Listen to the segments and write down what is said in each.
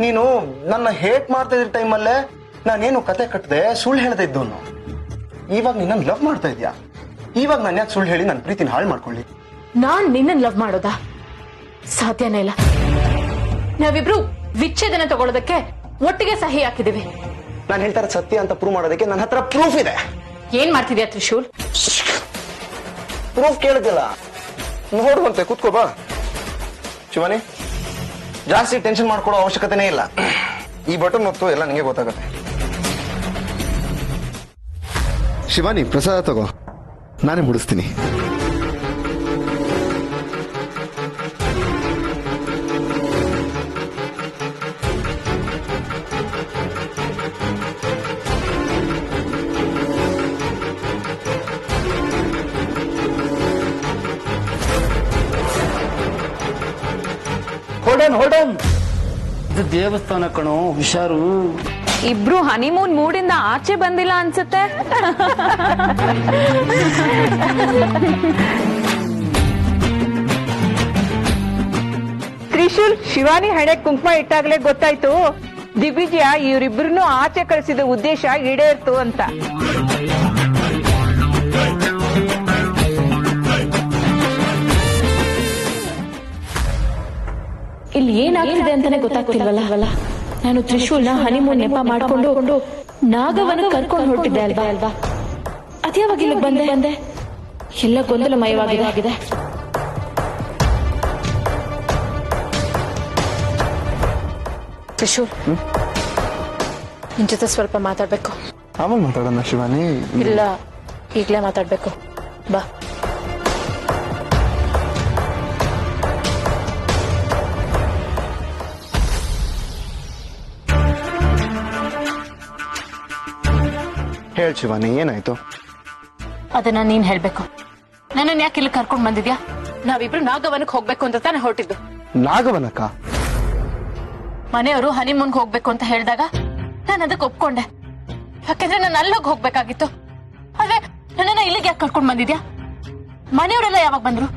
ನೀನು ನನ್ನ ಹೇಟ್ ಮಾಡ್ತಾ ಇದ್ದ ಟೈಮಲ್ಲೇ ನಾನೇನು ಕತೆ ಕಟ್ಟದೆ ಸುಳ್ಳು ಹೇಳ್ತಾ ಇದ್ದವನು. ಇವಾಗ ನಿನ್ನ ಲವ್ ಮಾಡ್ತಾ ಇದ್ಯಾ. ಇವಾಗ ನಾನು ಯಾಕೆ ಸುಳ್ಳು ಹೇಳಿ ನನ್ನ ಪ್ರೀತಿನ ಹಾಳು ಮಾಡ್ಕೊಳ್ಳಿ? ನಾನ್ ನಿನ್ನ ಲವ್ ಮಾಡೋದಾ? ಸಾಧ್ಯನೇ ಇಲ್ಲ. ನಾವಿಬ್ರು ವಿಚ್ಛೇದನ ತಗೊಳ್ಳೋದಕ್ಕೆ ಒಟ್ಟಿಗೆ ಸಹಿ ಹಾಕಿದೀವಿ. ನಾನು ಹೇಳ್ತಾ ಇರೋದು ಸತ್ಯ ಅಂತ ಪ್ರೂವ್ ಮಾಡೋದಕ್ಕೆ ನನ್ನ ಹತ್ರ ಪ್ರೂಫ್ ಇದೆ. ಏನ್ ಮಾಡ್ತಿದ್ಯಾ ತ್ರಿಶೂಲ್? ಪ್ರೂಫ್ ಕೇಳಿದಿಲ್ಲ, ನೋಡುವಂತೆ ಕೂತ್ಕೋ ಬಾ. ಶಿವಾನಿ, ಜಾಸ್ತಿ ಟೆನ್ಷನ್ ಮಾಡ್ಕೊಳ್ಳೋ ಅವಶ್ಯಕತೆನೇ ಇಲ್ಲ. ಈ ಬಟನ್ ಹೊತ್ತು ಎಲ್ಲ ನಿಂಗೆ ಗೊತ್ತಾಗುತ್ತೆ. ಶಿವಾನಿ, ಪ್ರಸಾದ ತಗೋ, ನಾನೇ ಮುಡಿಸ್ತೀನಿ. ಹೊಲ್ಡನ್ ಇದು ದೇವಸ್ಥಾನ ಕಣೋ, ಹುಷಾರು. ಇಬ್ರು ಹನಿಮೂನ್ ಮೂಡಿಂದ ಆಚೆ ಬಂದಿಲ್ಲ ಅನ್ಸುತ್ತೆ. ತ್ರಿಶೂಲ್, ಶಿವಾನಿ ಹಣೆ ಕುಂಕುಮ ಇಟ್ಟಾಗ್ಲೇ ಗೊತ್ತಾಯ್ತು ದಿಗ್ವಿಜಯ ಇವರಿಬ್ರು ಆಚೆ ಕಳಿಸಿದ ಉದ್ದೇಶ ಈಡೇರ್ತು ಅಂತ. ಇಲ್ಲಿ ಏನಾಗ್ತಿದೆ ಅಂತಾನೆ ಗೊತ್ತಾಗ್ತಿಲ್ವಲ್ಲ. ನಾನು ತ್ರಿಶೂಲ್ನ ಹನಿಮೂನ್ ನೆಪ ಮಾಡ್ಕೊಂಡು ನಾಗವನ್ನು ಕರ್ಕೊಂಡು ಹೊರಟಿದ್ದೆ ಅಲ್ವಾ. ಅದ್ಯಾವಾಗ ಇಲ್ಲಿ ಬಂದೆ? ಎಲ್ಲ ಗೊಂದಲಮಯವಾಗಿದೆ. ತ್ರಿಶೂಲ್, ನಿನ್ ಜೊತೆ ಸ್ವಲ್ಪ ಮಾತಾಡ್ಬೇಕು. ಆಮೇಲೆ ಮಾತಾಡೋಣ ಶಿವಾನಿ. ಇಲ್ಲ, ಈಗ್ಲೇ ಮಾತಾಡ್ಬೇಕು, ಬಾ. ಹೇಳ್ ಶಿವಾನಿ, ಏನಾಯ್ತು? ಅದನ್ನ ನೀನ್ ಹೇಳ್ಬೇಕು. ನನ್ನನ್ನು ಯಾಕೆ ಇಲ್ಲಿ ಕರ್ಕೊಂಡ್ ಬಂದಿದ್ಯಾ? ನಾವಿಬ್ರು ನಾಗವನಕ್ಕೆ ಹೋಗ್ಬೇಕು ಅಂತ ತಾನೇ ಹೊರಟಿದ್ದು. ನಾಗವನಕ್ಕ? ಮನೆಯವರು ಹನಿಮೂನ್ಗೆ ಹೋಗ್ಬೇಕು ಅಂತ ಹೇಳಿದಾಗ ನಾನು ಅದಕ್ಕೆ ಒಪ್ಕೊಂಡೆ. ಯಾಕೆಂದ್ರೆ ನಾನು ಅಲ್ಲೋಗಿ ಹೋಗ್ಬೇಕಾಗಿತ್ತು. ಆದ್ರೆ ನನ್ನನ್ನ ಇಲ್ಲಿಗೆ ಯಾಕೆ ಕರ್ಕೊಂಡ್ ಬಂದಿದ್ಯಾ? ಮನೆಯವರೆಲ್ಲ ಯಾವಾಗ ಬಂದ್ರು?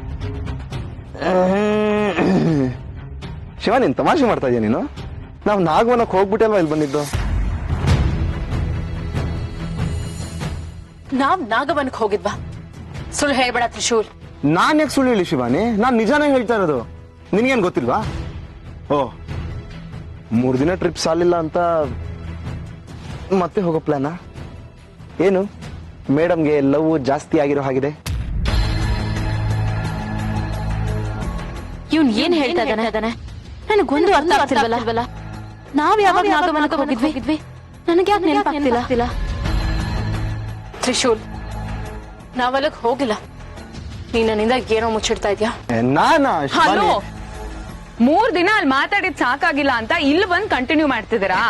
ಶಿವಾನಿ, ತಮಾಷೆ ಮಾಡ್ತಾ ಇದೀಯ ನೀನು? ನಾವು ನಾಗವನಕ್ಕೆ ಹೋಗ್ಬಿಟ್ಟಲ್ವಾ ಇಲ್ಲಿ ಬಂದಿದ್ದು? ನಾವ್ ನಾಗವನಕ್ಕೆ ಹೋಗಿದ್ವಾ? ಸುಳ್ಳು ಹೇಳ್ಬೇಡ ತ್ರಿಶೂಲ್. ನಾನ್ ಯಾಕೆ ಸುಳ್ಳು ಹೇಳಿ ಶಿವಾನಿ? ನಾನ್ ನಿಜಾನೇ ಹೇಳ್ತಾ ಇರೋದು. ನಿನ್ಗೇನ್ ಗೊತ್ತಿಲ್ವಾ? ಓ, 3 ದಿನ ಟ್ರಿಪ್ ಸಾಲಿಲ್ಲ ಅಂತ ಮತ್ತೆ ಹೋಗೋ ಪ್ಲಾನಾ? ಏನು ಮೇಡಮ್ಗೆ ಲವ್ ಜಾಸ್ತಿ ಆಗಿರೋ ಹಾಗಿದೆ? ಇವ್ನ್ ಏನ್ ಹೇಳ್ತಾ ಇದ್ದಾನೆ? ನನಗೊಂದು ಅರ್ಥ ಆಗ್ತಿಲ್ವಲ್ಲ. ನಾವ್ ಯಾವಾಗ ನಾಗವನಕ್ಕೆ ಹೋಗಿದ್ವಿ? ನನಗೆ ಯಾಕೆ ನೆನಪಾಗ್ತಿಲ್ಲ? ತ್ರಿಶೂಲ್, ನಾವಲ್ಲಿಗೆ ಹೋಗಿಲ್ಲ. ನೀನ್ ನನ್ನಿಂದ ಏನೋ ಮುಚ್ಚಿಡ್ತಾ ಇದ್ಯಾ? ನಾನಾ? ಹಲೋ, 3 ದಿನ ಅಲ್ಲಿ ಮಾತಾಡಿದ್ ಸಾಕಾಗಿಲ್ಲ ಅಂತ ಇಲ್ಲಿ ಬಂದ್ ಕಂಟಿನ್ಯೂ ಮಾಡ್ತಿದ್ದೀರಾ?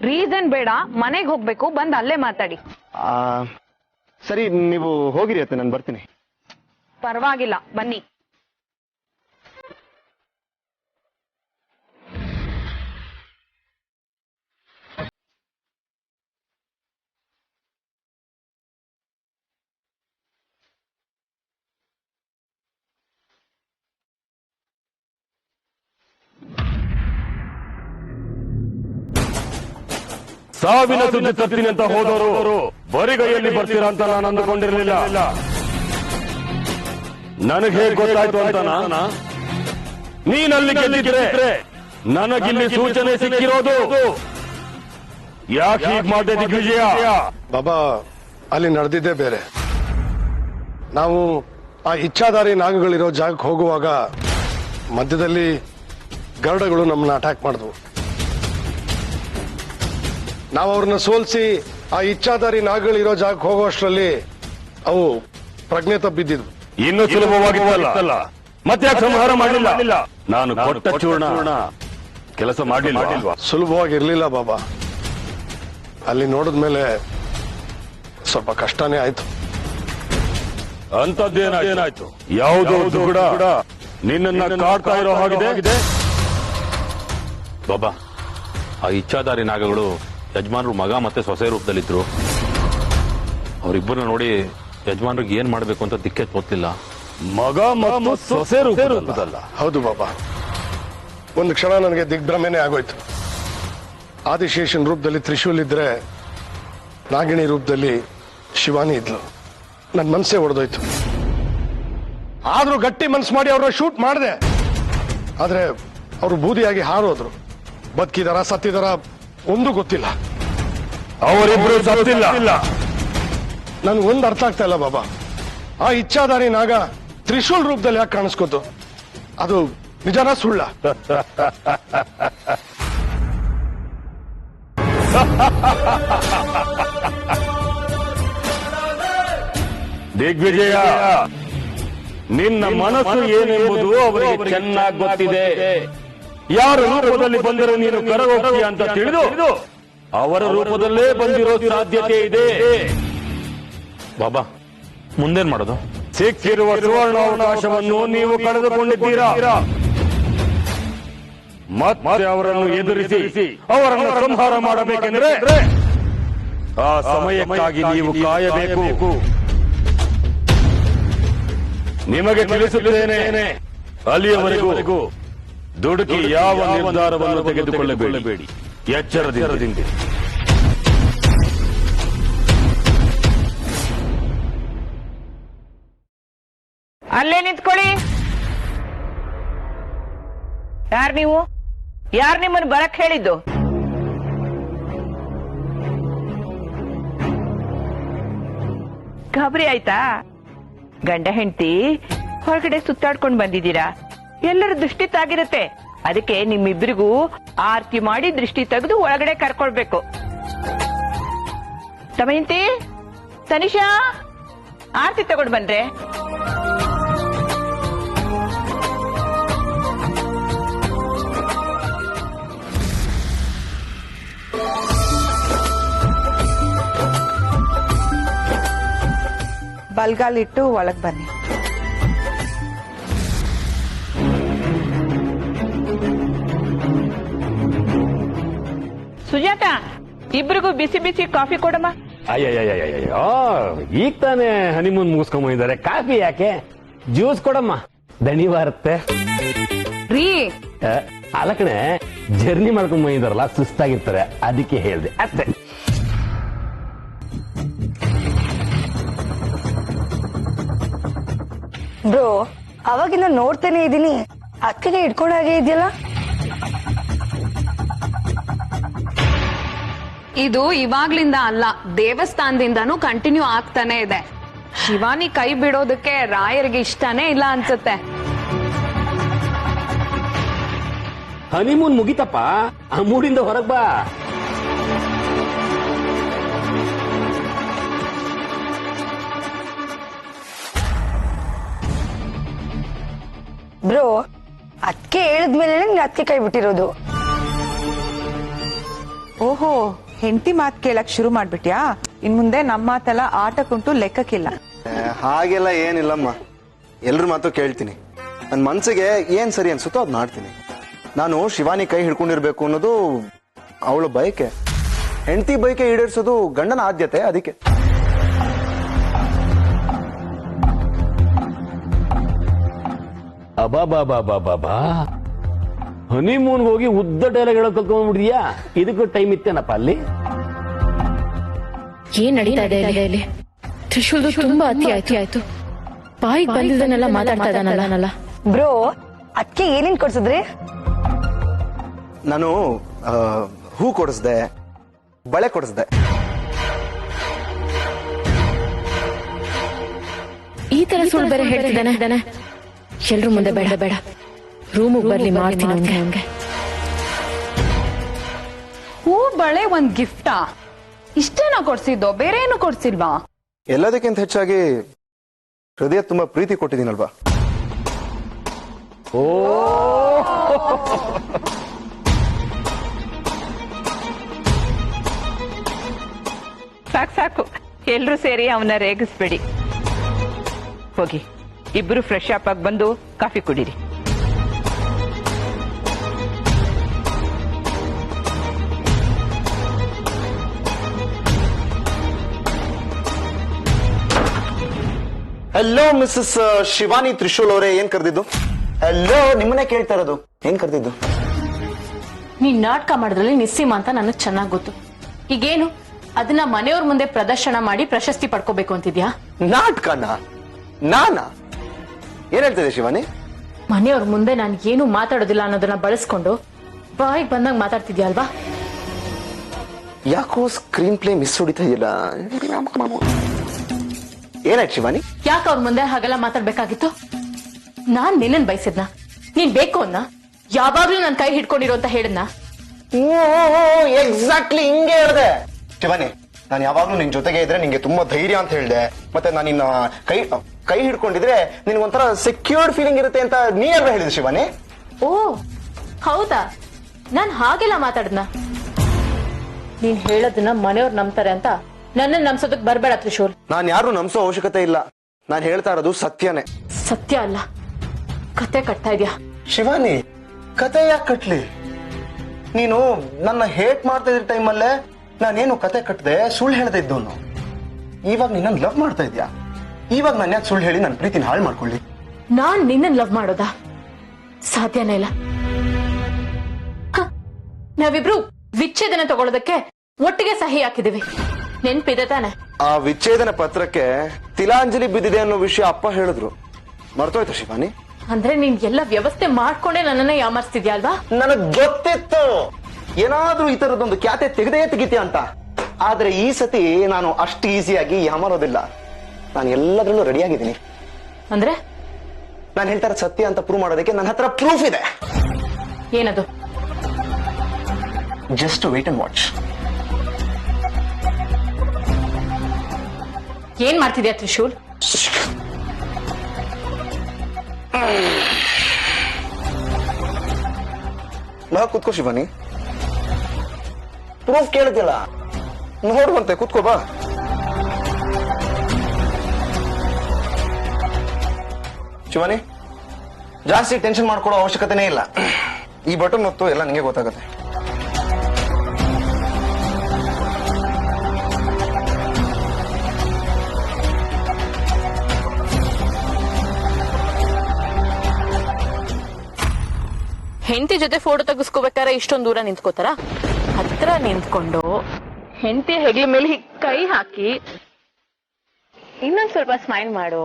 ರೀಸನ್ ಬೇಡ, ಮನೆಗೆ ಹೋಗ್ಬೇಕು, ಬಂದ್ ಅಲ್ಲೇ ಮಾತಾಡಿ. ಸರಿ, ನೀವು ಹೋಗಿರಿ ಅತ್ತೆ, ನಾನು ಬರ್ತೀನಿ. ಪರವಾಗಿಲ್ಲ, ಬನ್ನಿ. ಸಾವಿನ ಸುದ್ದಿ ತರ್ತೀನಿ ಅಂತ ಹೋದವರು ಬರಿಗೈಯಲ್ಲಿ ಬರ್ತೀರಾ ಅಂತ ನಾನು ಅಂದುಕೊಂಡಿರಲಿಲ್ಲ. ನನಗೆ ಹೇಗೆ ಗೊತ್ತಾಯ್ತು ಅಂತ? ನೀನಲ್ಲಿ ಗೆದ್ದಿದ್ರೆ ನನಗಿಲ್ಲಿ ಸೂಚನೆ ಸಿಕ್ಕಿರೋದು. ಯಾಕೆ ಹೀಗೆ ಮಾಡಿದೆ ದಿಗ್ವಿಜಯ? ಬಾಬಾ, ಅಲ್ಲಿ ನಡೆದಿದ್ದೇ ಬೇರೆ. ನಾವು ಆ ಇಚ್ಛಾಧಾರಿ ನಾಗಗಳಿರೋ ಜಾಗಕ್ಕೆ ಹೋಗುವಾಗ ಮಧ್ಯದಲ್ಲಿ ಗರುಡಗಳು ನಮ್ಮನ್ನ ಅಟ್ಯಾಕ್ ಮಾಡಿದ್ವು. ನಾವು ಅವ್ರನ್ನ ಸೋಲಿಸಿ ಆ ಇಚ್ಛಾಧಾರಿ ನಾಗಗಳಿರೋ ಜಾಗಕ್ಕೆ ಹೋಗುವಷ್ಟರಲ್ಲಿ ಅವು ಪ್ರಜ್ಞೆ ತಪ್ಪಿದ್ದಿದ್ವು. ಇನ್ನೂ ಸುಲಭವಾಗಿತ್ತಲ್ಲ, ಮತ್ತೆ ಯಾಕೆ ಸಂಹಾರ ಮಾಡಲಿಲ್ಲ? ನಾನು ಕೊಟ್ಟ ಚೂರ್ಣ ಕೆಲಸ ಮಾಡಲಿಲ್ಲ. ಸುಲಭವಾಗಿರ್ಲಿಲ್ಲ ಬಾಬಾ. ಅಲ್ಲಿ ನೋಡಿದ್ಮೇಲೆ ಸ್ವಲ್ಪ ಕಷ್ಟನೇ ಆಯ್ತು. ಅಂತದ್ದೇನಾಯ್ತು? ಯಾವುದೋ ದುಗುಡ ನಿನ್ನನ್ನ ಕಾಡ್ತಾ ಇರೋ ಹಾಗಿದೆ. ಬಾಬಾ, ಆ ಇಚ್ಛಾಧಾರಿ ನಾಗಗಳು ಯಜಮಾನ್ರು ಮಗ ಮತ್ತೆ ಸೊಸೆ ರೂಪದಲ್ಲಿದ್ರು. ಅವರಿಬ್ಬರನ್ನ ನೋಡಿ ಯಜಮಾನ್ರಿಗೆ ಏನ್ ಮಾಡ್ಬೇಕು ಅಂತ ದಿಕ್ಕೆ ತೋತಿಲ್ಲ. ಮಗ ಮತ್ತು ಸೊಸೆ ರೂಪದಲ್ಲ? ಹೌದು ಬಾಬಾ. ಒಂದು ಕ್ಷಣ ನನಗೆ ದಿಗ್ಭ್ರಮೆನೇ ಆಗೋಯ್ತು. ಆದಿಶೇಷನ್ ರೂಪದಲ್ಲಿ ತ್ರಿಶೂಲ್ ಇದ್ರೆ ನಾಗಿಣಿ ರೂಪದಲ್ಲಿ ಶಿವಾನಿ ಇದ್ಲು. ನನ್ನ ಮನಸ್ಸೇ ಒಡೆದೋಯ್ತು. ಆದ್ರೂ ಗಟ್ಟಿ ಮನ್ಸು ಮಾಡಿ ಅವ್ರನ್ನ ಶೂಟ್ ಮಾಡಿದೆ. ಆದ್ರೆ ಅವರು ಬೂದಿಯಾಗಿ ಹಾರೋದ್ರು. ಬದುಕಿದಾರ ಸತ್ತಿದಾರ ಒಂದು ಗೊತ್ತಿಲ್ಲ. ಅವರಿಬ್ರು ಸತ್ತಿಲ್ಲ. ನನ್ಗೊಂದು ಅರ್ಥ ಆಗ್ತಾ ಇಲ್ಲ ಬಾಬಾ. ಆ ಇಚ್ಛಾಧಾರಿ ನಾಗ ತ್ರಿಶೂಲ್ ರೂಪದಲ್ಲಿ ಯಾಕೆ ಕಾಣಿಸ್ಕೋತು? ಅದು ನಿಜನಾ ಸುಳ್ಳ? ದಿಗ್ವಿಜಯ, ನಿನ್ನ ಮನಸ್ಸು ಏನೆಂಬುದು ಅವರಿಗೆ ಚೆನ್ನಾಗಿ ಗೊತ್ತಿದೆ. ಯಾರ ರೂಪದಲ್ಲಿ ಬಂದರೂ ನೀನು ಕರಗೋಗ್ತೀಯ ಅಂತ ತಿಳಿದು ಅವರ ರೂಪದಲ್ಲೇ ಬಂದಿರೋ ಸಾಧ್ಯತೆ ಇದೆ. ಬಾಬಾ, ಮುಂದೇನ್ ಮಾಡೋದು? ಸಿಕ್ಕಿರುವ ಸುವರ್ಣಾವಕಾಶವನ್ನು ನೀವು ಕಳೆದುಕೊಂಡಿದ್ದೀರಾ. ಮತ್ತೆ ಅವರನ್ನು ಎದುರಿಸಿ ಅವರನ್ನು ಸಂಹಾರ ಮಾಡಬೇಕೆಂದ್ರೆ ಆ ಸಮಯಕ್ಕಾಗಿ ನೀವು ಕಾಯಬೇಕು. ನಿಮಗೆ ತಿಳಿಸುತ್ತೇನೆ, ಅಲ್ಲಿಯವರೆಗೂ ದುಡುಕಿ ಯಾವ ನಿರ್ಧಾರವನ್ನು ತೆಗೆದುಕೊಳ್ಳಬೇಡಿ. ಎಚ್ಚರದಿಂದ. ಅಲ್ಲೇ ನಿಂತ್ಕೊಳ್ಳಿ. ಯಾರ್ ನೀವು? ಯಾರ್ ನಿಮ್ಮನ್ನು ಬರಕ್ ಹೇಳಿದ್ದು? ಗಾಬರಿ ಆಯ್ತಾ? ಗಂಡ ಹೆಂಡತಿ ಹೊರಗಡೆ ಸುತ್ತಾಡ್ಕೊಂಡು ಬಂದಿದ್ದೀರಾ. ಎಲ್ಲರ ದೃಷ್ಟಿ ತಾಗಿರುತ್ತೆ. ಅದಕ್ಕೆ ನಿಮ್ಮಿಬ್ಬರಿಗೂ ಆರತಿ ಮಾಡಿ ದೃಷ್ಟಿ ತೆಗೆದು ಒಳಗಡೆ ಕರ್ಕೊಳ್ಬೇಕು. ದಮಯಂತಿ, ತನಿಷಾ, ಆರತಿ ತಗೊಂಡು ಬಂದ್ರೆ. ಬಲ್ಗಾಲಿಟ್ಟು ಒಳಗ್ ಬನ್ನಿ. ಸುಜಾತ, ಇಬ್ರಿಗೂ ಬಿಸಿ ಬಿಸಿ ಕಾಫಿ ಕೊಡಮ್ಮ. ಅಯ್ಯಯ್ಯಯ್ಯೋ, ಈಗ ತಾನೇ ಹನಿಮೂನ್ ಮುಗಿಸ್ಕೊಂಬಂದಿದ್ದಾರೆ, ಕಾಫಿ ಯಾಕೆ? ಜ್ಯೂಸ್ ಕೊಡಮ್ಮ, ದಣಿ ಬಾರುತ್ತೆ. ರೀ, ಅಲ್ಲ ಕಣೆ, ಜರ್ನಿ ಮಾಡ್ಕೊಂಡ್ ಬಂದಿದಾರಲ್ಲ, ಸುಸ್ತಾಗಿರ್ತಾರೆ, ಅದಕ್ಕೆ ಹೇಳ್ದೆ ಅಷ್ಟೇ. ಬ್ರೋ, ಅವಾಗಿಂದ ನೋಡ್ತೇನೆ ಇದೀನಿ, ಅಕ್ಕಿಗೆ ಇಟ್ಕೊಂಡ ಹಾಗೆ ಇದೆಯಲ್ಲ. ಇದು ಇವಾಗ್ಲಿಂದ ಅಲ್ಲ, ದೇವಸ್ಥಾನದಿಂದಾನು ಕಂಟಿನ್ಯೂ ಆಗ್ತಾನೆ ಇದೆ. ಶಿವಾನಿ ಕೈ ಬಿಡೋದಕ್ಕೆ ರಾಯರಿಗೆ ಇಷ್ಟನೇ ಇಲ್ಲ ಅನ್ಸುತ್ತೆ. ಹನಿಮೂನ್ ಮುಗಿತಪ್ಪ, ಆ ಮೂರಿಂದ ಹೊರಗ್ ಬಾ. ಬ್ರೋ, ಅದ್ಕೆ ಹೇಳಿದ್ಮೇಲೆ ನಿಂಗೆ ಅದ್ಕೆ ಕೈ ಬಿಟ್ಟಿರೋದು. ಓಹೋ, ಹೆಂಡತಿ ಮಾತ್ ಕೇಳಕ್ ಶುರು ಮಾಡ್ಬಿಟ್ಯಾ? ಇನ್ ಮುಂದೆ ನಮ್ಮ ಮಾತೆಲ್ಲ ಆಟಕ್ಕುಂಟು, ಲೆಕ್ಕಕ್ಕಿಲ್ಲ. ಹಾಗೆಲ್ಲ ಏನಿಲ್ಲಮ್ಮ, ಎಲ್ರ ಮಾತು ಕೇಳ್ತೀನಿ. ನನ್ನ ಮನ್ಸಿಗೆ ಏನ್ ಸರಿ ಅನ್ಸುತ್ತೋ ಅದ್ ಮಾಡ್ತೀನಿ. ನಾನು ಶಿವಾನಿ ಕೈ ಹಿಡ್ಕೊಂಡಿರ್ಬೇಕು ಅನ್ನೋದು ಅವಳ ಬಯಕೆ. ಹೆಂಡತಿ ಬಯಕೆ ಈಡೇರಿಸೋದು ಗಂಡನ ಆದ್ಯತೆ. ಅದಕ್ಕೆ ಅಬಾಬಾಬಾಬಾಬಾ, ಹನಿಮೂನ್ ಹೋಗಿ ಉದ್ದ ಡೈಲಾಗ್ ಹೇಳೋ ಕಲ್ತ್ಕೊಂಡ್ಬಿಡ್ತೀಯಾ? ಇದಕ್ಕೂ ಟೈಮ್ ಇತ್ತೇನಪ್ಪ ಅಲ್ಲಿ? ಏನ್ ನಡೀತಾ ಇದೆ ಇಲ್ಲಿ? ತ್ರಿಶೂಲ್ದು ತುಂಬಾ ಅತಿ ಆಯ್ತು. ಬಾಯಿಗೆ ಬಂದಿದ್ದನ್ನೆಲ್ಲ ಮಾತಾಡ್ತಾ ಇದ್ದಾನಲ್ಲ. ಬ್ರೋ, ಅದ್ಕೆ ಏನೇನ್ ಕೊಡ್ಸಿದ್ರಿ? ನಾನು ಹೂ ಕೊಡಿಸ್ದೆ, ಬಳೆ ಕೊಡಿಸ್ದೆ. ಈ ತರ ಸುಳ್ಳು ಬೇರೆ ಹೇಳ್ತಿದ್ದಾನೆ. ಎಲ್ರು ಮುಂದೆ ಬೇಡ, ರೂಮಿಗೆ ಬರ್ಲಿ, ಮಾಡ್ತೀನಿ ಹಂಗೆ. ಹೂ ಬಳೆ ಒಂದ್ ಗಿಫ್ಟಾ? ಇಷ್ಟೇನಾ ಕೊಡ್ಸಿದ್ದೋ? ಬೇರೆ ಏನು ಕೊಡ್ಸಿಲ್ವಾ? ಎಲ್ಲದಕ್ಕಿಂತ ಹೆಚ್ಚಾಗಿ ಹೃದಯ ತುಂಬಾ ಪ್ರೀತಿ ಕೊಟ್ಟಿದ್ದೀನಲ್ವಾ. ಓ, ಸಾಕು, ಎಲ್ರು ಸೇರಿ ಅವನ ರೇಗಿಸ್ಬೇಡಿ. ಹೋಗಿ, ಇಬ್ರು ಫ್ರೆಶ್ ಅಪ್ ಆಗಿ ಬಂದು ಕಾಫಿ ಕುಡೀರಿ. ಹಲೋ ಮಿಸಸ್ ಶಿವಾನಿ ತ್ರಿಶೂಲ್ ಅವರೇ, ಏನ್ ಕರೆದಿದ್ದು? ಹಲೋ, ನಿಮ್ಮನ್ನೇ ಕೇಳ್ತಾ ಇರೋದು. ಏನ್ ಕರೆದಿದ್ದು? ನೀನ್ ನಾಟಕ ಮಾಡಿದ್ರಲ್ಲಿ ನಿಸ್ಸೀಮ ಅಂತ ನನಗ್ ಚೆನ್ನಾಗ್ ಗೊತ್ತು. ಈಗೇನು ಅದನ್ನ ಮನೆಯವ್ರ ಮುಂದೆ ಪ್ರದರ್ಶನ ಮಾಡಿ ಪ್ರಶಸ್ತಿ ಪಡ್ಕೋಬೇಕು ಅಂತಿದ್ಯಾ? ನಾಟಕನ ನಾನಾ? ಏನ್ ಹೇಳ್ತಿದ್ದೆ ಶಿವಾನಿ? ಮನೆಯವ್ರ ಮುಂದೆ ನಾನು ಏನು ಮಾತಾಡೋದಿಲ್ಲ ಅನ್ನೋದನ್ನ ಬಳಸ್ಕೊಂಡು ಬಾಯಿಗೆ ಬಂದಾಗ ಮಾತಾಡ್ತಿದ್ಯಾ ಅಲ್ವಾ? ಯಾಕೋ ಸ್ಕ್ರೀನ್ ಪ್ಲೇ ಮಿಸ್ ಹೊಡಿತಾ ಇಲ್ಲ. ಏನಾಯ್ತು ಶಿವಾನಿ? ಯಾಕೆ ಅವ್ರ ಮುಂದೆ ಹಾಗೆಲ್ಲ ಮಾತಾಡ್ಬೇಕಾಗಿತ್ತು? ನಾನ್ ನಿನ್ನನ್ ಬಯಸಿದ್ನ? ನೀನ್ ಬೇಕು ಅನ್ನ ಯಾವಾಗ್ಲೂ ನನ್ ಕೈ ಹಿಡ್ಕೊಂಡಿರೋ ಅಂತ ಹೇಳಿದ್ನ? ಎಕ್ಸಾಕ್ಟ್ಲಿ ಹಿಂಗೆ ಹೇಳಿದೆ ಶಿವಾನಿ. ನಾನು ಯಾವಾಗ್ಲೂ ನಿನ್ ಜೊತೆಗೆ ಇದ್ರೆ ನಿಂಗೆ ತುಂಬಾ ಧೈರ್ಯ ಅಂತ ಹೇಳಿದೆ. ಮತ್ತೆ ನಾನು ನಿನ್ನ ಕೈ ಹಿಡ್ಕೊಂಡಿದ್ರೆ ನಿನ್ಗೊಂಥರ ಸೆಕ್ಯೂರ್ಡ್ ಫೀಲಿಂಗ್ ಇರುತ್ತೆ ಅಂತ ನೀ ಯಾರು ಹೇಳಿದೆ ಶಿವಾನಿ? ಓ ಹೌದಾ? ನಾನ್ ಹಾಗೆಲ್ಲ ಮಾತಾಡ್ನ? ನೀನ್ ಹೇಳೋದನ್ನ ಮನೆಯವ್ರು ನಂಬ್ತಾರೆ ಅಂತ ನನ್ನನ್ನು ನಂಬ್ಸೋದಕ್ ಬರ್ಬೇಡ ತ್ರಿಶೂಲ್. ನಾನ್ ಯಾರು ನಂಬಿಸೋ ಅವಶ್ಯಕತೆ ಇಲ್ಲ. ನಾನ್ ಹೇಳ್ತಾ ಇರೋದು ಸತ್ಯನೇ. ಸತ್ಯ ಅಲ್ಲ, ಕತೆ ಕಟ್ತಾ ಇದ್ಯಾ. ಶಿವಾನಿ, ಕತೆ ಯಾಕೆ ಕಟ್ಲಿ? ನೀನು ನನ್ನ ಹೇಟ್ ಮಾಡ್ತಾ ಇದ್ದ ಟೈಮಲ್ಲೇ ನಾನೇನು ಕತೆ ಕಟ್ಟದೆ ಸುಳ್ಳು ಹೇಳ್ತಾ ಇದ್ದವನು. ಇವಾಗ ನಿನ್ನ ಲವ್ ಮಾಡ್ತಾ ಇದ್ಯಾ? ಇವಾಗ ನಾನು ಯಾಕೆ ಸುಳ್ಳು ಹೇಳಿ ನನ್ನ ಪ್ರೀತಿನ ಹಾಳು ಮಾಡ್ಕೊಳ್ಳಿ? ನಾನ್ ನಿನ್ನನ್ ಲವ್ ಮಾಡೋದಾ? ಸಾಧ್ಯನೇ ಇಲ್ಲ. ನಾವಿಬ್ರು ವಿಚ್ಛೇದನ ತಗೊಳ್ಳೋದಕ್ಕೆ ಒಟ್ಟಿಗೆ ಸಹಿ ಹಾಕಿದೀವಿ, ನೆನ್ಪಿದೆ ತಾನೆ? ಆ ವಿಚ್ಛೇದನ ಪತ್ರಕ್ಕೆ ತಿಲಾಂಜಲಿ ಬಿದ್ದಿದೆ ಅನ್ನೋ ವಿಷಯ ಅಪ್ಪ ಹೇಳಿದ್ರು, ಮರ್ತೋಯ್ತು ಶಿವಾನಿ? ಅಂದ್ರೆ ನೀನ್ ಎಲ್ಲ ವ್ಯವಸ್ಥೆ ಮಾಡ್ಕೊಂಡೆ ನನ್ನನ್ನ ಯಾಮರ್ಸ್ತಿದ್ಯಾ ಅಲ್ವಾ? ನನಗ್ ಗೊತ್ತಿತ್ತು ಏನಾದ್ರೂ ಈ ತರದೊಂದು ಖ್ಯಾತೆ ತೆಗಿತೀಯ ಅಂತ. ಆದ್ರೆ ಈ ಸತಿ ನಾನು ಅಷ್ಟು ಈಸಿಯಾಗಿ ಯಾಮರೋದಿಲ್ಲ. ನಾನು ಎಲ್ಲದರಲ್ಲೂ ರೆಡಿ ಆಗಿದ್ದೀನಿ. ಅಂದ್ರೆ ನಾನು ಹೇಳ್ತಾ ಇರೋದು ಸತ್ಯ ಅಂತ ಪ್ರೂವ್ ಮಾಡೋದಕ್ಕೆ ನನ್ನ ಹತ್ರ ಪ್ರೂಫ್ ಇದೆ. ಏನದು? Just wait and watch. ಏನ್ ಮಾಡ್ತಿದ್ಯಾ ತ್ರಿಶೂಲ್? ನಾ ಕೂತ್ಕೋ ಶಿವಾನಿ. ಪ್ರೂಫ್ ಕೇಳಿದ್ಯಲ್ಲ, ನೋಡುವಂತೆ ಕೂತ್ಕೋ ಬಾ. ಶಿವಾನಿ, ಜಾಸ್ತಿ ಟೆನ್ಷನ್ ಮಾಡ್ಕೊಳ್ಳೋ ಅವಶ್ಯಕತೆನೇ ಇಲ್ಲ. ಈ ಬಟನ್ ಹೊತ್ತು ಎಲ್ಲ ನಿಂಗೆ ಗೊತ್ತಾಗುತ್ತೆ. ಹೆಂಡತಿ ಜೊತೆ ಫೋಟೋ ತೆಗಿಸ್ಕೋಬೇಕಾದ್ರೆ ಇಷ್ಟೊಂದು ದೂರ ನಿಂತ್ಕೋತಾರ? ಹತ್ರ ನಿಂತ್ಕೊಂಡು ಹೆಂಡತಿ ಹೆಗ್ಲ ಮೇಲೆ ಕೈ ಹಾಕಿ ಇನ್ನೊಂದ್ ಸ್ವಲ್ಪ ಸ್ಮೈಲ್ ಮಾಡು.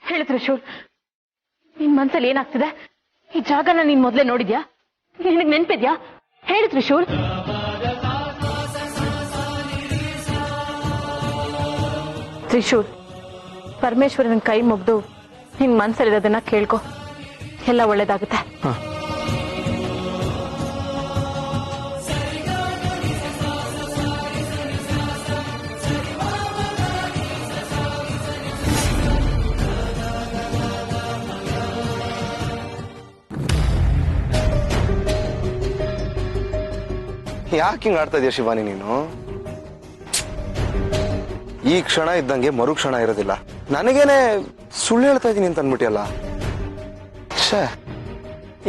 ಹೇಳು ತ್ರಿಶೂಲ್, ನಿನ್ ಮನ್ಸಲ್ಲಿ ಏನಾಗ್ತಿದೆ? ಈ ಜಾಗನ ನೀನ್ ಮೊದ್ಲೇ ನೋಡಿದ್ಯಾ? ನಿನಗ್ ನೆನ್ಪಿದ್ಯಾ? ಹೇಳು ತ್ರಿಶೂಲ್. ತ್ರಿಶೂಲ್, ಪರಮೇಶ್ವರನ ಕೈ ಮುಗ್ದು ನಿನ್ ಮನ್ಸಲ್ಲಿರೋದನ್ನ ಕೇಳ್ಕೊ, ಎಲ್ಲ ಒಳ್ಳೇದಾಗುತ್ತೆ. ಯಾಕೆ ಹಿಂಗ್ ಆಡ್ತಾ ಇದೀಯ ಶಿವಾನಿ ನೀನು? ಈ ಕ್ಷಣ ಇದ್ದಂಗೆ ಮರು ಕ್ಷಣ ಇರೋದಿಲ್ಲ. ನನಗೇನೆ ಸುಳ್ಳು ಹೇಳ್ತಾ ಇದೀನಿ ಅಂತ ಅನ್ಬಿಟ್ಟಿಯಲ್ಲ.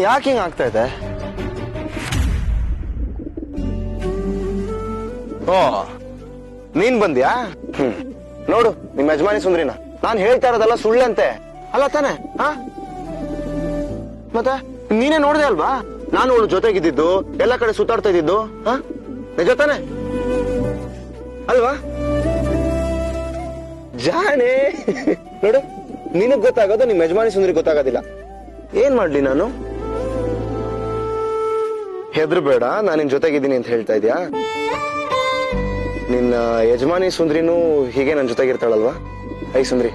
ಯಾಕೆ ಹಿಂಗ್ ಆಗ್ತಾ ಇದೆ? ಓ, ನೀನ್ ಬಂದ್ಯಾ? ನೋಡು ನಿಮ್ ಯಜಮಾನಿ ಸುಂದ್ರಿನ. ನಾನ್ ಹೇಳ್ತಾ ಇರೋದಲ್ಲ ಸುಳ್ಳಂತೆ ಅಲ್ಲ ತಾನೆ? ಮತ್ತೆ ನೀನೇ ನೋಡ್ದೆ ಅಲ್ವಾ ನಾನು ಅವಳು ಜೊತೆಗಿದ್ದು ಎಲ್ಲ ಕಡೆ ಸುತ್ತಾಡ್ತಾ ಇದ್ದಿದ್ದು? ನಿಜ ತಾನೆ ಅಲ್ವಾ? ಜಾಣೆ. ನೋಡು, ನಿನಗ್ ಗೊತ್ತಾಗೋದು ನಿಮ್ ಯಜಮಾನಿ ಸುಂದರಿ ಗೊತ್ತಾಗೋದಿಲ್ಲ. ಏನ್ ಮಾಡ್ಲಿ ನಾನು? ಹೆದರ್ಬೇಡ, ನಾನು ನಿನ್ ಜೊತೆಗಿದ್ದೀನಿ ಅಂತ ಹೇಳ್ತಾ ಇದ್ಯಾ? ನಿನ್ನ ಯಜಮಾನಿ ಸುಂದ್ರಿನೂ ಹೀಗೆ ನನ್ನ ಜೊತೆಗಿರ್ತಾಳಲ್ವಾ? ಐ ಸುಂದ್ರಿ,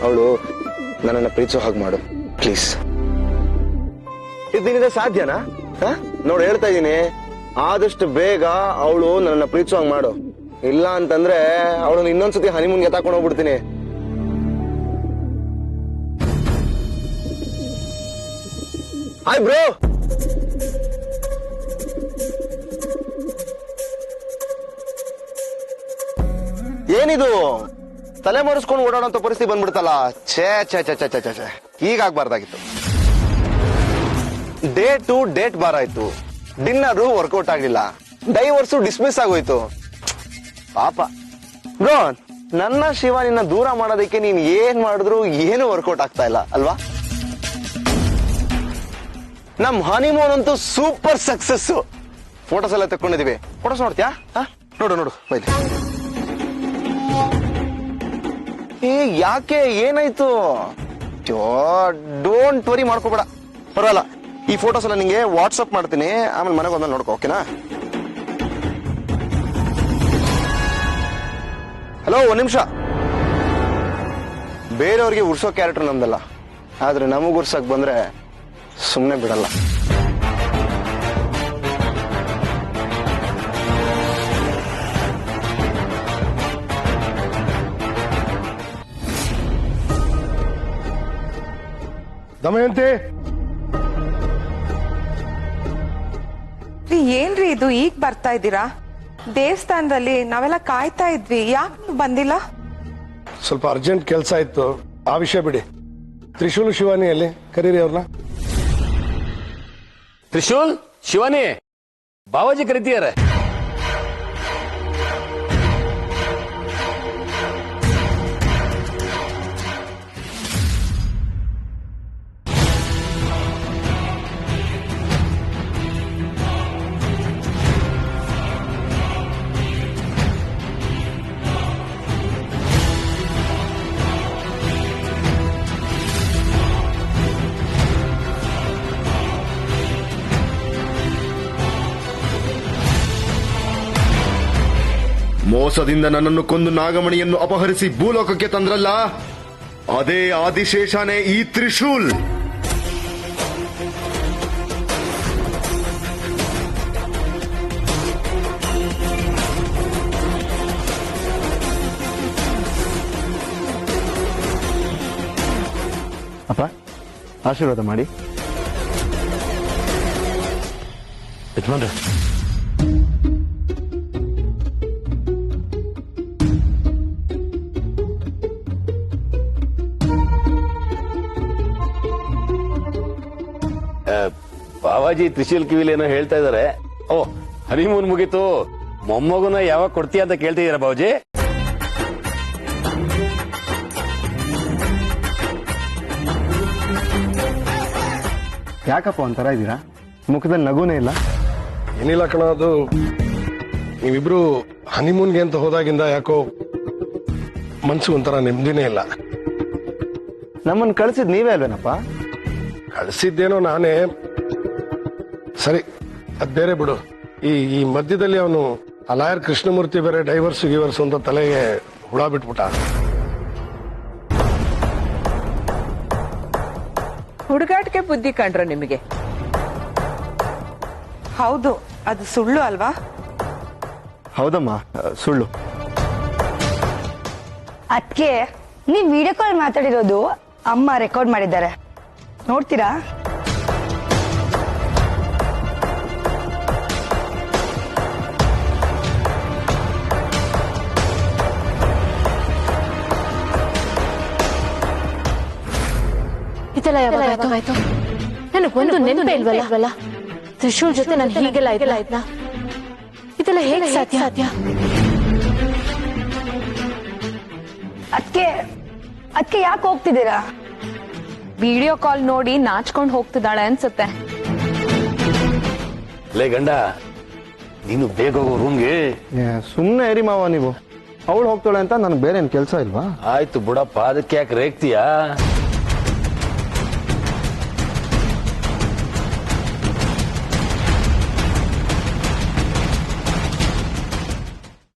ಅವಳು ನನ್ನನ್ನ ಪ್ರೀತಿಸೋ ಹಾಗೆ ಮಾಡು ಪ್ಲೀಸ್. ಇದರಿಂದ ಸಾಧ್ಯನಾ? ನೋಡು, ಹೇಳ್ತಾ ಇದ್ದೀನಿ, ಆದಷ್ಟು ಬೇಗ ಅವಳು ನನ್ನನ್ನ ಪ್ರೀತಿಸೋ ಹಾಗೆ ಮಾಡು. ಇಲ್ಲ ಅಂತಂದ್ರೆ ಅವಳನ್ನ ಇನ್ನೊಂದ್ಸತಿ ಹನಿಮೂನ್ಗೆ ಎತ್ತಾಕೊಂಡು ಹೋಗ್ಬಿಡ್ತೀನಿ. Hi bro. ಏನಿದು ತಲೆ ಮರೆಸ್ಕೊಂಡು ಓಡಾಡೋಂತ ಪರಿಸ್ಥಿತಿ ಬಂದ್ಬಿಡ್ತಲ್ಲ. ಛೇ ಛೇ ಛೇ ಛೇ ಛೇ ಛೇ, ಹೀಗಾಗ್ಬಾರ್ದಾಗಿತ್ತು. ಡೇಟ್ ಬಾರ್ ಆಯ್ತು, ಡಿನ್ನರು ವರ್ಕೌಟ್ ಆಗ್ಲಿಲ್ಲ, ಡೈವರ್ಸು ಡಿಸ್ಮಿಸ್ ಆಗೋಯ್ತು. ಪಾಪ ಬ್ರೋ, ನನ್ನ ಶಿವಾನಿನ ದೂರ ಮಾಡೋದಕ್ಕೆ ನೀನ್ ಏನ್ ಮಾಡಿದ್ರು ಏನು ವರ್ಕೌಟ್ ಆಗ್ತಾ ಇಲ್ಲ ಅಲ್ವಾ? ನಮ್ ಹನಿಮೂನ್ ಅಂತೂ ಸೂಪರ್ ಸಕ್ಸಸ್. ಫೋಟೋಸ್ ಎಲ್ಲ ತಕೊಂಡಿದೀವಿ. ಫೋಟೋಸ್ ನೋಡ್ತೀಯಾ? ನೋಡು ಬೈಲಿ. ಯಾಕೆ, ಏನಾಯ್ತು? ಡೋಂಟ್ ವರಿ ಮಾಡ್ಕೋಬೇಡ, ಪರವಾಗಿಲ್ಲ. ಈ ಫೋಟೋಸ್ ಎಲ್ಲ ನಿಂಗೆ ವಾಟ್ಸಪ್ ಮಾಡ್ತೀನಿ, ಆಮೇಲೆ ಮನೆಗೆ ಒಂದ್ಮೇಲೆ ನೋಡ್ಕೋ, ಓಕೆನಾ? ಹಲೋ, ಒಂದ್ ನಿಮಿಷ. ಬೇರೆಯವ್ರಿಗೆ ಉರ್ಸೋ ಕ್ಯಾರೆಕ್ಟರ್ ನಮ್ದಲ್ಲ, ಆದ್ರೆ ನಮಗ್ ಉರ್ಸಕ್ ಬಂದ್ರೆ ಸುಮ್ನೆ ಬಿಡಲ್ಲ. ದಮಯಂತಿ, ಏನ್ರಿ ಇದು ಈಗ ಬರ್ತಾ ಇದ್ದೀರಾ? ದೇವಸ್ಥಾನದಲ್ಲಿ ನಾವೆಲ್ಲ ಕಾಯ್ತಾ ಇದ್ವಿ, ಯಾಕೆ ಬಂದಿಲ್ಲ? ಸ್ವಲ್ಪ ಅರ್ಜೆಂಟ್ ಕೆಲಸ ಇತ್ತು, ಆ ವಿಷಯ ಬಿಡಿ. ತ್ರಿಶೂಲ್ ಶಿವಾನಿಯಲ್ಲಿ ಕರೀರಿ ಅವ್ರನ್ನ. ತ್ರಿಶೂಲ್, ಶಿವಾನಿ, ಬಾವಾಜಿ ಕರಿತೀಯಾರೆ. ಮೋಸದಿಂದ ನನ್ನನ್ನು ಕೊಂದು ನಾಗಮಣಿಯನ್ನು ಅಪಹರಿಸಿ ಭೂಲೋಕಕ್ಕೆ ತಂದ್ರಲ್ಲ, ಅದೇ ಆದಿಶೇಷನೇ ಈ ತ್ರಿಶೂಲ್. ಅಪ್ಪ, ಆಶೀರ್ವಾದ ಮಾಡಿ. ಯಜಮಾನ್ರೆ, ಬಾವಾಜಿ ತ್ರಿಶೂಲ್ ಕಿವಿಲಿ ಏನೋ ಹೇಳ್ತಾ ಇದಾರೆ. ಓ, ಹನಿಮೂನ್ ಮುಗೀತು, ಮೊಮ್ಮಗುನ ಯಾವಾಗ ಕೊಡ್ತೀಯ ಅಂತ ಕೇಳ್ತಿದ್ದೀರಾ ಬಾವಾಜಿ? ಯಾಕಪ್ಪ ಒಂಥರ ಇದ್ದೀರಾ? ಮುಖದಲ್ಲಿ ನಗುನೇ ಇಲ್ಲ. ಏನಿಲ್ಲ ಕಣ, ಅದು ನೀವಿಬ್ರು ಹನಿಮೂನ್ಗೆ ಅಂತ ಹೋದಾಗಿಂದ ಯಾಕೋ ಮನ್ಸು ಒಂಥರ ನೆಮ್ಮದಿನೇ ಇಲ್ಲ. ನಮ್ಮನ್ನು ಕಳಿಸಿದ್ ನೀವೇ ಅಲ್ವೇನಪ್ಪ? ಕಳಿಸಿದ್ದೇನೋ ನಾನೇ. ಸರಿ, ಅದ್ ಬೇರೆ ಬಿಡು. ಈ ಮಧ್ಯದಲ್ಲಿ ಅವನು ಆ ಲಾಯರ್ ಕೃಷ್ಣಮೂರ್ತಿ ಬೇರೆ ಡೈವರ್ಸ್ ಅಂತ ತಲೆಗೆ ಹುಳ ಬಿಟ್ಬಿಟ್ಟ. ಹುಡುಗಾಟಿಕೆ ಬುದ್ಧಿ ಕಂಡ್ರ ನಿಮಗೆ? ಹೌದು, ಅದು ಸುಳ್ಳು ಅಲ್ವಾ? ಹೌದಮ್ಮ, ಸುಳ್ಳು. ಅದಕ್ಕೆ ನೀವ್ ವಿಡಿಯೋ ಕಾಲ್ ಮಾತಾಡಿರೋದು ಅಮ್ಮ ರೆಕಾರ್ಡ್ ಮಾಡಿದ್ದಾರೆ, ನೋಡ್ತೀರಾ? ಇದೆಲ್ಲ ಯಾವಾಗಾಯ್ತು? ನನಗೊಂದು ನೆನಪೇ ಇಲ್ವಲ್ಲ. ತ್ರಿಶೂಲ್ ಜೊತೆ ನಾನು ಹೀಗೆಲ್ಲ ಆಯ್ತಾ? ಇದೆಲ್ಲ ಹೇಗೆ ಸಾಧ್ಯ? ಅದಕ್ಕೆ ಯಾಕೆ ಹೋಗ್ತಿದ್ದೀರಾ? ವಿಡಿಯೋ ಕಾಲ್ ನೋಡಿ ನಾಚ್ಕೊಂಡ್ ಹೋಗ್ತಿದ್ದಾಳೆ ಅನ್ಸುತ್ತೆ. ಲೇ ಗಂಡ, ನೀನು ಬೇಗ ಹೋಗೋ ರೂಮ್ಗೆ. ಸುಮ್ನೆ ಏರಿ ಮಾವ ನೀವು. ಅವಳು ಹೋಗ್ತಾಳೆ ಅಂತ ನನಗೆ ಬೇರೆ ಏನ್ ಕೆಲಸ ಇಲ್ವಾ? ಆಯ್ತು ಬಿಡಪ್ಪ, ಅದಕ್ಕೆ ಯಾಕೆ ರೇಗ್ತೀಯಾ?